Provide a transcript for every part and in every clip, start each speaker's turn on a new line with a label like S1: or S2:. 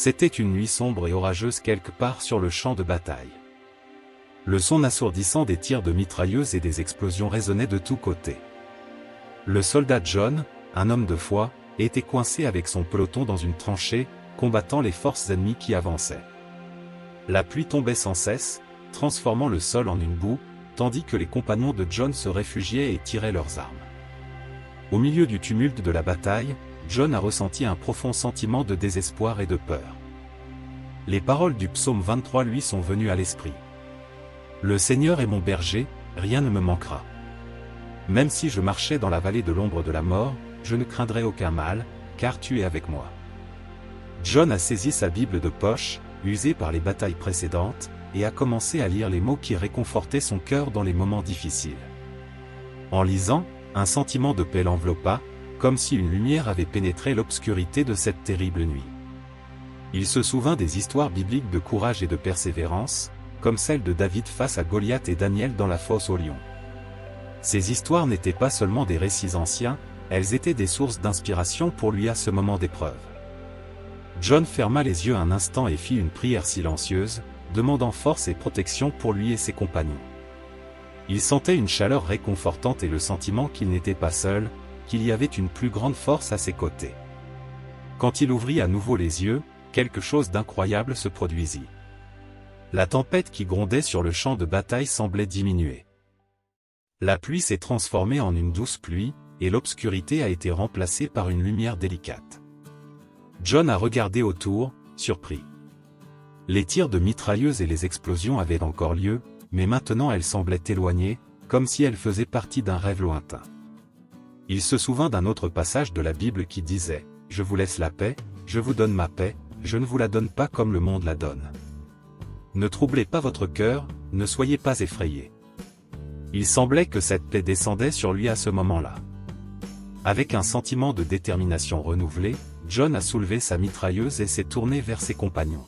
S1: C'était une nuit sombre et orageuse quelque part sur le champ de bataille. Le son assourdissant des tirs de mitrailleuses et des explosions résonnait de tous côtés. Le soldat John, un homme de foi, était coincé avec son peloton dans une tranchée, combattant les forces ennemies qui avançaient. La pluie tombait sans cesse, transformant le sol en une boue, tandis que les compagnons de John se réfugiaient et tiraient leurs armes. Au milieu du tumulte de la bataille, John a ressenti un profond sentiment de désespoir et de peur. Les paroles du psaume 23 lui sont venues à l'esprit. « Le Seigneur est mon berger, rien ne me manquera. Même si je marchais dans la vallée de l'ombre de la mort, je ne craindrai aucun mal, car tu es avec moi. » John a saisi sa Bible de poche, usée par les batailles précédentes, et a commencé à lire les mots qui réconfortaient son cœur dans les moments difficiles. En lisant, un sentiment de paix l'enveloppa, comme si une lumière avait pénétré l'obscurité de cette terrible nuit. Il se souvint des histoires bibliques de courage et de persévérance, comme celle de David face à Goliath et Daniel dans la fosse aux lions. Ces histoires n'étaient pas seulement des récits anciens, elles étaient des sources d'inspiration pour lui à ce moment d'épreuve. John ferma les yeux un instant et fit une prière silencieuse, demandant force et protection pour lui et ses compagnons. Il sentait une chaleur réconfortante et le sentiment qu'il n'était pas seul, qu'il y avait une plus grande force à ses côtés. Quand il ouvrit à nouveau les yeux, quelque chose d'incroyable se produisit. La tempête qui grondait sur le champ de bataille semblait diminuer. La pluie s'est transformée en une douce pluie, et l'obscurité a été remplacée par une lumière délicate. John a regardé autour, surpris. Les tirs de mitrailleuses et les explosions avaient encore lieu, mais maintenant elles semblaient éloignées, comme si elles faisaient partie d'un rêve lointain. Il se souvint d'un autre passage de la Bible qui disait « Je vous laisse la paix, je vous donne ma paix, je ne vous la donne pas comme le monde la donne. Ne troublez pas votre cœur, ne soyez pas effrayés. » Il semblait que cette paix descendait sur lui à ce moment-là. Avec un sentiment de détermination renouvelé, John a soulevé sa mitrailleuse et s'est tourné vers ses compagnons.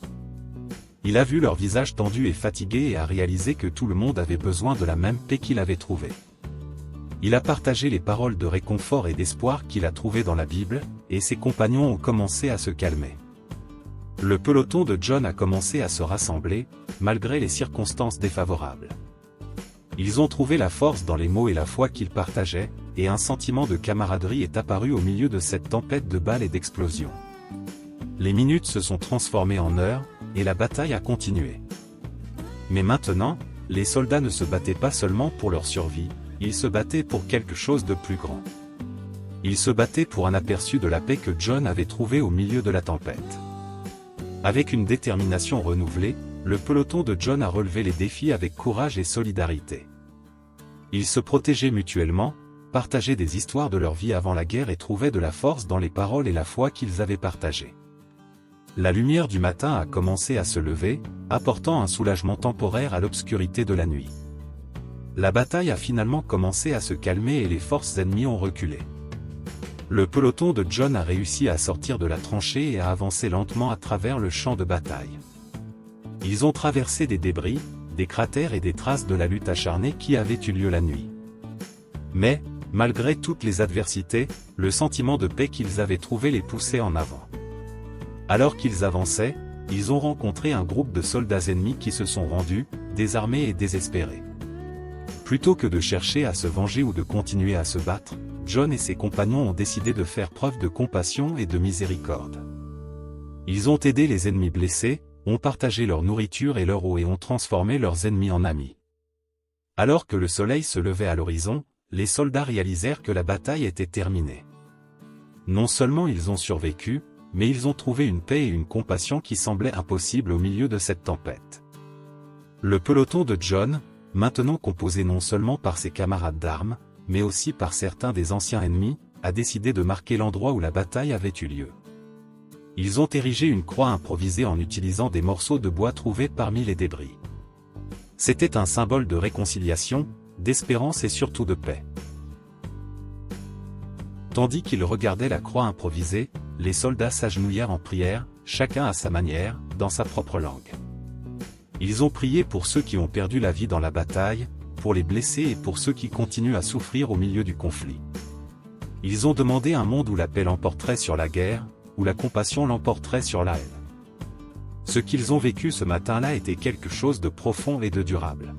S1: Il a vu leur visage tendu et fatigué et a réalisé que tout le monde avait besoin de la même paix qu'il avait trouvée. Il a partagé les paroles de réconfort et d'espoir qu'il a trouvées dans la Bible, et ses compagnons ont commencé à se calmer. Le peloton de John a commencé à se rassembler, malgré les circonstances défavorables. Ils ont trouvé la force dans les mots et la foi qu'ils partageaient, et un sentiment de camaraderie est apparu au milieu de cette tempête de balles et d'explosions. Les minutes se sont transformées en heures, et la bataille a continué. Mais maintenant, les soldats ne se battaient pas seulement pour leur survie, ils se battaient pour quelque chose de plus grand. Ils se battaient pour un aperçu de la paix que John avait trouvée au milieu de la tempête. Avec une détermination renouvelée, le peloton de John a relevé les défis avec courage et solidarité. Ils se protégeaient mutuellement, partageaient des histoires de leur vie avant la guerre et trouvaient de la force dans les paroles et la foi qu'ils avaient partagées. La lumière du matin a commencé à se lever, apportant un soulagement temporaire à l'obscurité de la nuit. La bataille a finalement commencé à se calmer et les forces ennemies ont reculé. Le peloton de John a réussi à sortir de la tranchée et à avancer lentement à travers le champ de bataille. Ils ont traversé des débris, des cratères et des traces de la lutte acharnée qui avait eu lieu la nuit. Mais, malgré toutes les adversités, le sentiment de paix qu'ils avaient trouvé les poussait en avant. Alors qu'ils avançaient, ils ont rencontré un groupe de soldats ennemis qui se sont rendus, désarmés et désespérés. Plutôt que de chercher à se venger ou de continuer à se battre, John et ses compagnons ont décidé de faire preuve de compassion et de miséricorde. Ils ont aidé les ennemis blessés, ont partagé leur nourriture et leur eau et ont transformé leurs ennemis en amis. Alors que le soleil se levait à l'horizon, les soldats réalisèrent que la bataille était terminée. Non seulement ils ont survécu, mais ils ont trouvé une paix et une compassion qui semblaient impossibles au milieu de cette tempête. Le peloton de John, maintenant composé non seulement par ses camarades d'armes, mais aussi par certains des anciens ennemis, a décidé de marquer l'endroit où la bataille avait eu lieu. Ils ont érigé une croix improvisée en utilisant des morceaux de bois trouvés parmi les débris. C'était un symbole de réconciliation, d'espérance et surtout de paix. Tandis qu'ils regardaient la croix improvisée, les soldats s'agenouillèrent en prière, chacun à sa manière, dans sa propre langue. Ils ont prié pour ceux qui ont perdu la vie dans la bataille, pour les blessés et pour ceux qui continuent à souffrir au milieu du conflit. Ils ont demandé un monde où la paix l'emporterait sur la guerre, où la compassion l'emporterait sur la haine. Ce qu'ils ont vécu ce matin-là était quelque chose de profond et de durable.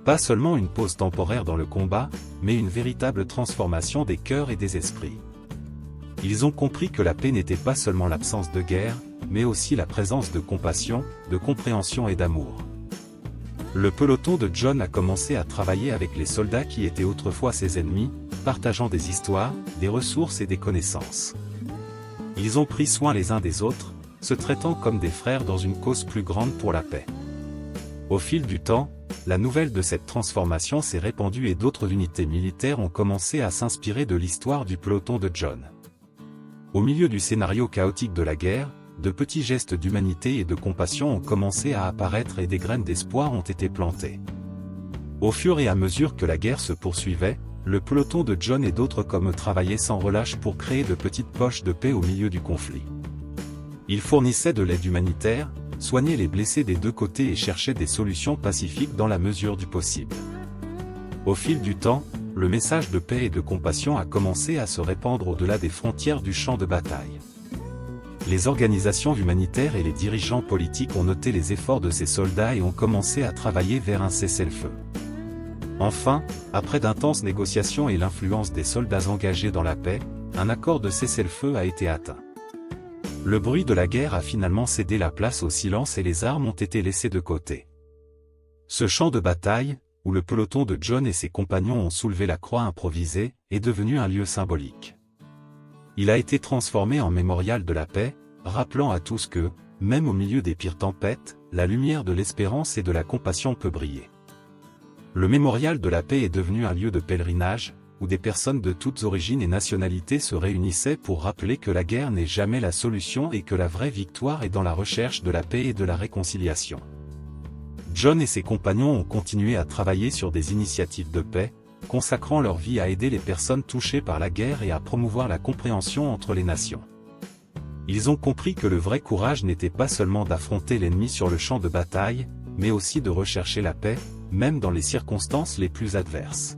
S1: Pas seulement une pause temporaire dans le combat, mais une véritable transformation des cœurs et des esprits. Ils ont compris que la paix n'était pas seulement l'absence de guerre, mais aussi la présence de compassion, de compréhension et d'amour. Le peloton de John a commencé à travailler avec les soldats qui étaient autrefois ses ennemis, partageant des histoires, des ressources et des connaissances. Ils ont pris soin les uns des autres, se traitant comme des frères dans une cause plus grande pour la paix. Au fil du temps, la nouvelle de cette transformation s'est répandue et d'autres unités militaires ont commencé à s'inspirer de l'histoire du peloton de John. Au milieu du scénario chaotique de la guerre, de petits gestes d'humanité et de compassion ont commencé à apparaître et des graines d'espoir ont été plantées. Au fur et à mesure que la guerre se poursuivait, le peloton de John et d'autres comme eux travaillaient sans relâche pour créer de petites poches de paix au milieu du conflit. Ils fournissaient de l'aide humanitaire, soignaient les blessés des deux côtés et cherchaient des solutions pacifiques dans la mesure du possible. Au fil du temps, le message de paix et de compassion a commencé à se répandre au-delà des frontières du champ de bataille. Les organisations humanitaires et les dirigeants politiques ont noté les efforts de ces soldats et ont commencé à travailler vers un cessez-le-feu. Enfin, après d'intenses négociations et l'influence des soldats engagés dans la paix, un accord de cessez-le-feu a été atteint. Le bruit de la guerre a finalement cédé la place au silence et les armes ont été laissées de côté. Ce champ de bataille, où le peloton de John et ses compagnons ont soulevé la croix improvisée, est devenu un lieu symbolique. Il a été transformé en mémorial de la paix, rappelant à tous que, même au milieu des pires tempêtes, la lumière de l'espérance et de la compassion peut briller. Le mémorial de la paix est devenu un lieu de pèlerinage, où des personnes de toutes origines et nationalités se réunissaient pour rappeler que la guerre n'est jamais la solution et que la vraie victoire est dans la recherche de la paix et de la réconciliation. John et ses compagnons ont continué à travailler sur des initiatives de paix, consacrant leur vie à aider les personnes touchées par la guerre et à promouvoir la compréhension entre les nations. Ils ont compris que le vrai courage n'était pas seulement d'affronter l'ennemi sur le champ de bataille, mais aussi de rechercher la paix, même dans les circonstances les plus adverses.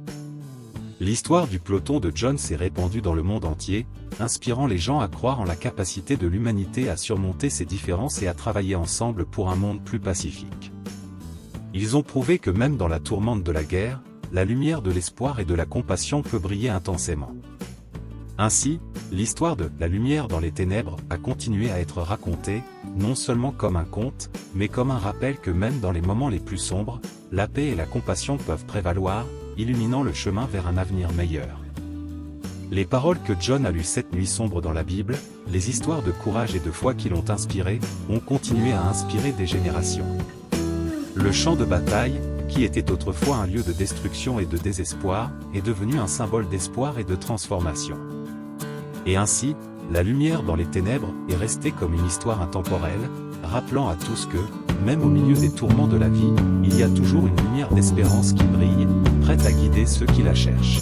S1: L'histoire du peloton de John s'est répandue dans le monde entier, inspirant les gens à croire en la capacité de l'humanité à surmonter ses différences et à travailler ensemble pour un monde plus pacifique. Ils ont prouvé que même dans la tourmente de la guerre, la lumière de l'espoir et de la compassion peut briller intensément. Ainsi, l'histoire de « La lumière dans les ténèbres » a continué à être racontée, non seulement comme un conte, mais comme un rappel que même dans les moments les plus sombres, la paix et la compassion peuvent prévaloir, illuminant le chemin vers un avenir meilleur. Les paroles que John a lues cette nuit sombre dans la Bible, les histoires de courage et de foi qui l'ont inspiré, ont continué à inspirer des générations. Le champ de bataille, qui était autrefois un lieu de destruction et de désespoir, est devenu un symbole d'espoir et de transformation. Et ainsi, la lumière dans les ténèbres est restée comme une histoire intemporelle, rappelant à tous que, même au milieu des tourments de la vie, il y a toujours une lumière d'espérance qui brille, prête à guider ceux qui la cherchent.